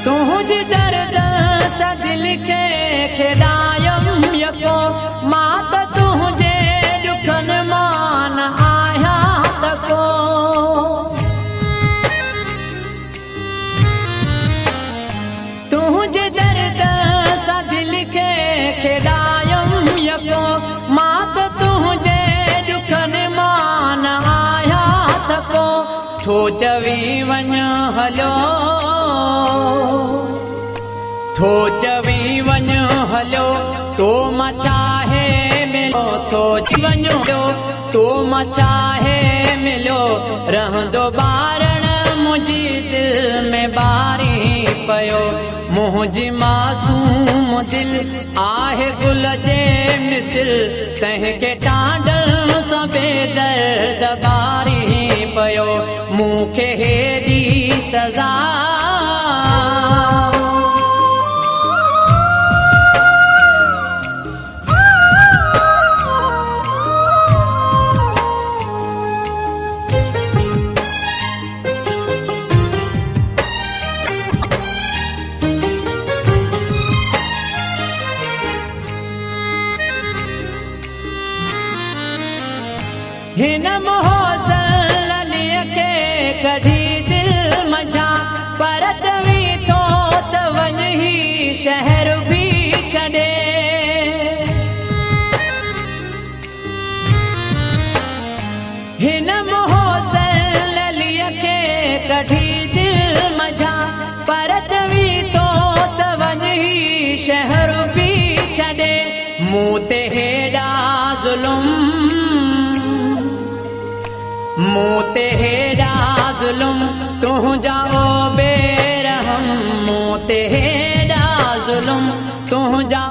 तुझे दर्द सा दिल के खेदायम यको मात तुझे दुखन मान आया तको तुझे दर्द सा दिल के खेदायम यको मात तुझे दुखन मान आया तको थो चवी वञ हलो थो चवी वञ हलो तो मचाहे मिलो तो वञो तो मचाहे मिलो रहंदो बारण मुंहिंजी दिल में बारी पयो मुंहिंजी मासूम दिल आहे गुल जे मिसल तंहिंखे टांडल सां बेदर्द बारी पयो मूंखे हेॾी सज़ा हिन मोहसिन ललीअ खे कढी दिल मझां परत वी थो त वञ ही शहर बि छॾे हिन मोहसिन ललीअ खे कढी दिल मझां परत वी थो त वञ ही शहर बि छॾे मूं ते हेॾा ज़ुल्म मूं ते हेॾा ज़ुल्म तुंहिंजा ओ बेरहम मूं ते हेॾा ज़ुल्म तुंहिंजा